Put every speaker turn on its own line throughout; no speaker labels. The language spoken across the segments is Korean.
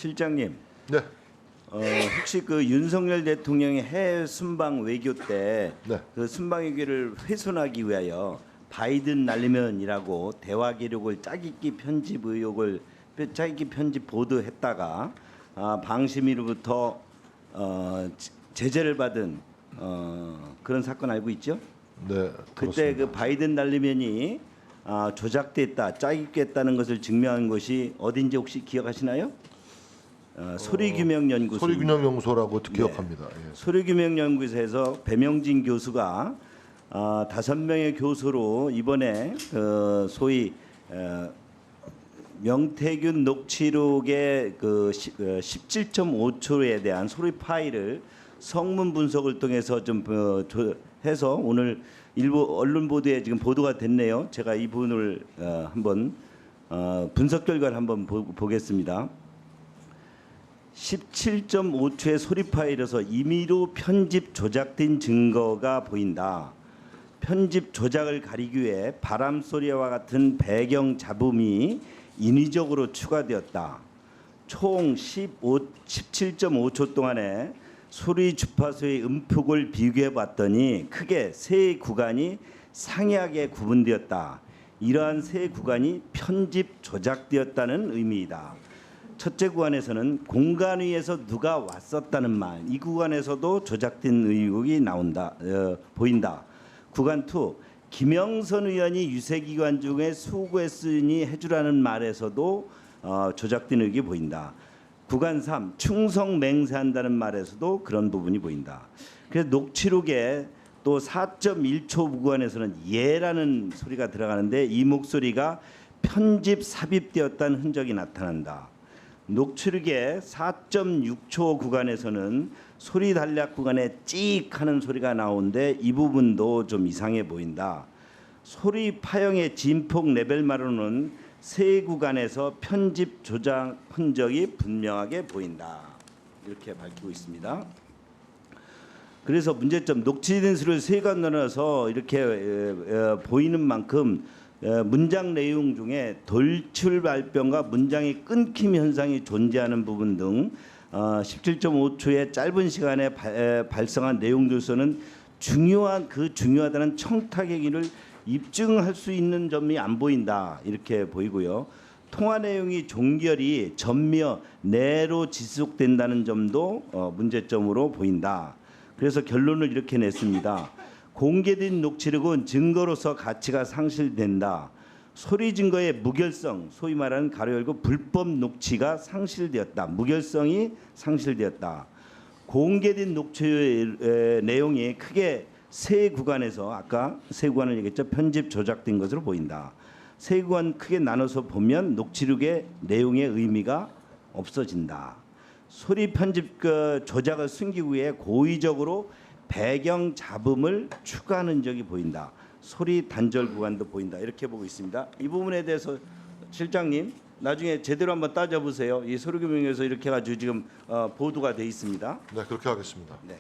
실장님,
네.
혹시 그 윤석열 대통령의 해외 순방 외교 때
네.
그 순방 외교를 훼손하기 위하여 바이든 날리면이라고 대화 기록을 짜깁기 편집 의혹을 짜깁기 편집 보도했다가 방심위로부터 제재를 받은 그런 사건 알고 있죠?
네.
그때 그 바이든 날리면이 조작됐다, 짜깁기했다는 것을 증명한 것이 어딘지 혹시 기억하시나요? 소리규명연구소.
소리균형연구소라고 기억합니다. 예.
소리규명연구소에서 배명진 교수가 5명의 교수로 이번에 소위 명태균 녹취록의 그 17.5초에 대한 소리 파일을 성문 분석을 통해서 좀 해서 오늘 일부 언론 보도에 지금 보도가 됐네요. 제가 이 부분을 한번 분석 결과를 한번 보겠습니다. 17.5초의 소리 파일에서 임의로 편집 조작된 증거가 보인다. 편집 조작을 가리기 위해 바람 소리와 같은 배경 잡음이 인위적으로 추가되었다. 총 17.5초 동안에 소리 주파수의 음폭을 비교해 봤더니 크게 세 구간이 상이하게 구분되었다. 이러한 세 구간이 편집 조작되었다는 의미이다. 첫째 구간에서는 공간 위에서 누가 왔었다는 말, 이 구간에서도 조작된 의혹이 보인다. 구간 2, 김영선 의원이 유세기관 중에 수고했으니 해주라는 말에서도 조작된 의혹이 보인다. 구간 3, 충성 맹세한다는 말에서도 그런 부분이 보인다. 그래서 녹취록에 또 4.1초 구간에서는 예라는 소리가 들어가는데 이 목소리가 편집 삽입되었다는 흔적이 나타난다. 녹취록의 4.6초 구간에서는 소리 단락 구간에 찍 하는 소리가 나오는데 이 부분도 좀 이상해 보인다. 소리 파형의 진폭 레벨만으로는 세 구간에서 편집 조작 흔적이 분명하게 보인다. 이렇게 밝히고 있습니다. 그래서 문제점, 녹취된 소리를 세 구간 나눠서 이렇게 보이는 만큼 문장 내용 중에 돌출 발병과 문장의 끊김 현상이 존재하는 부분 등 17.5초의 짧은 시간에 발생한 내용들에서는 중요하다는 청탁의 기를 입증할 수 있는 점이 안 보인다. 이렇게 보이고요. 통화 내용이 종결이 전며 내로 지속된다는 점도 문제점으로 보인다. 그래서 결론을 이렇게 냈습니다. 공개된 녹취록은 증거로서 가치가 상실된다. 소리 증거의 무결성, 소위 말하는 가로 열고 불법 녹취가 상실되었다. 무결성이 상실되었다. 공개된 녹취의 내용이 크게 세 구간에서 아까 세 구간을 얘기했죠. 편집 조작된 것으로 보인다. 세 구간 크게 나눠서 보면 녹취록의 내용의 의미가 없어진다. 소리 편집 조작을 숨기기 위해 고의적으로 배경 잡음을 추가하는 적이 보인다. 소리 단절 구간도 보인다. 이렇게 보고 있습니다. 이 부분에 대해서 실장님 나중에 제대로 한번 따져보세요. 이 소리규명에서 이렇게 가지고 지금 보도가 돼 있습니다.
네, 그렇게 하겠습니다.
네.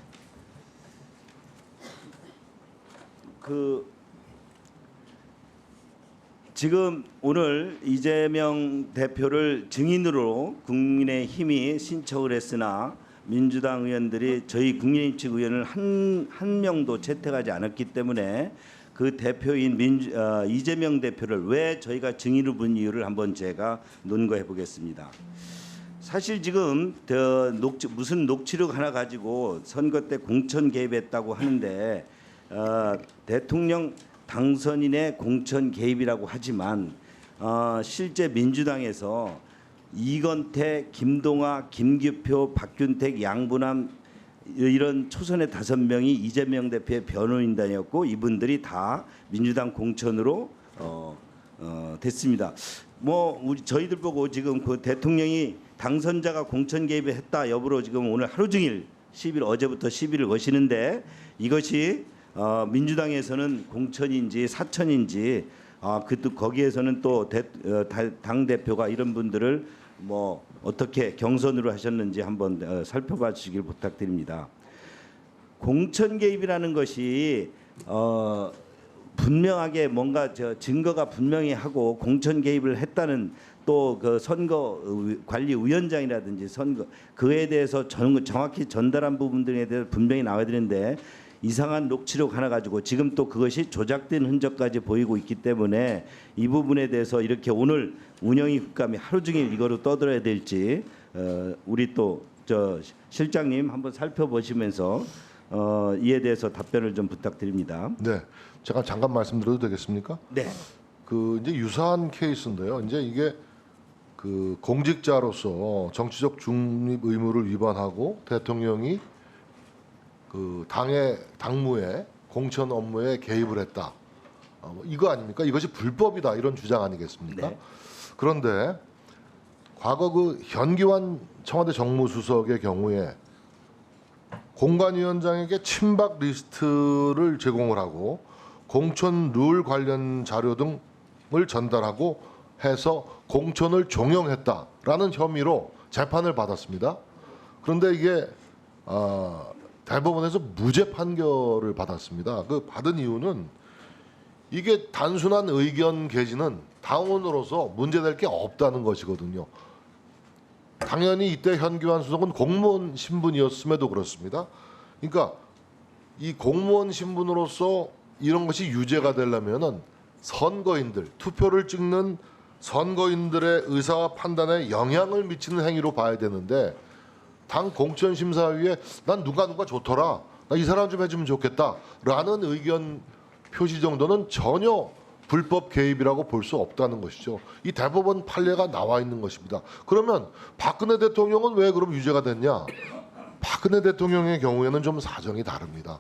지금 오늘 이재명 대표를 증인으로 국민의힘이 신청을 했으나 민주당 의원들이 저희 국민의힘 측 의원을 한 명도 채택하지 않았기 때문에 그 대표인 이재명 대표를 왜 저희가 증인으로 본 이유를 한번 제가 논거해 보겠습니다. 사실 지금 무슨 녹취록 하나 가지고 선거 때 공천 개입했다고 하는데 대통령 당선인의 공천 개입이라고 하지만 실제 민주당에서 이건태, 김동아, 김규표, 박균택, 양부남 이런 초선의 5명이 이재명 대표의 변호인단이었고 이분들이 다 민주당 공천으로 됐습니다. 저희들 보고 지금 그 대통령이 당선자가 공천 개입을 했다 여부로 지금 오늘 하루 종일 어제부터 시비를 거시는데 이것이 민주당에서는 공천인지 사천인지 거기에서는 또 당 대표가 이런 분들을 어떻게 경선으로 하셨는지 한번 살펴봐 주시길 부탁드립니다. 공천 개입이라는 것이 분명하게 뭔가 증거가 분명히 하고 공천 개입을 했다는 또 그 선거 관리위원장이라든지 선거 그에 대해서 정확히 전달한 부분 등에 대해서 분명히 나와야 되는데 이상한 녹취록 하나 가지고 지금 또 그것이 조작된 흔적까지 보이고 있기 때문에 이 부분에 대해서 이렇게 오늘 운영위 국감이 하루 종일 이거로 떠들어야 될지 우리 또 저 실장님 한번 살펴보시면서 이에 대해서 답변을 좀 부탁드립니다.
네, 제가 잠깐 말씀드려도 되겠습니까?
네.
그 이제 유사한 케이스인데요. 이제 이게 그 공직자로서 정치적 중립 의무를 위반하고 대통령이 그 당무에 공천 업무에 개입을 했다. 이거 아닙니까? 이것이 불법이다 이런 주장 아니겠습니까?
네.
그런데 과거 그 현기환 청와대 정무수석의 경우에 공관위원장에게 친박 리스트를 제공을 하고 공천 룰 관련 자료 등을 전달하고 해서 공천을 종용했다라는 혐의로 재판을 받았습니다. 그런데 이게 대법원에서 무죄 판결을 받았습니다. 그 받은 이유는 이게 단순한 의견 개진은 당원으로서 문제될 게 없다는 것이거든요. 당연히 이때 현기환 수석은 공무원 신분이었음에도 그렇습니다. 그러니까 이 공무원 신분으로서 이런 것이 유죄가 되려면은 선거인들, 투표를 찍는 선거인들의 의사와 판단에 영향을 미치는 행위로 봐야 되는데 당 공천심사위에 난 누가 좋더라, 나 이 사람 좀 해주면 좋겠다라는 의견 표시 정도는 전혀 불법 개입이라고 볼 수 없다는 것이죠. 이 대법원 판례가 나와 있는 것입니다. 그러면 박근혜 대통령은 왜 그럼 유죄가 됐냐? 박근혜 대통령의 경우에는 좀 사정이 다릅니다.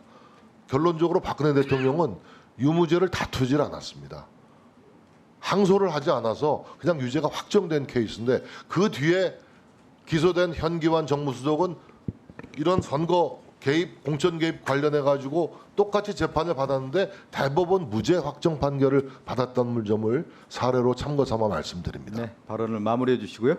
결론적으로 박근혜 대통령은 유무죄를 다투질 않았습니다. 항소를 하지 않아서 그냥 유죄가 확정된 케이스인데 그 뒤에 기소된 현기환 정무수석은 이런 선거 개입, 공천 개입 관련해 가지고 똑같이 재판을 받았는데 대법원 무죄 확정 판결을 받았다는 점을 사례로 참고 삼아 말씀드립니다.
네, 발언을 마무리해 주시고요.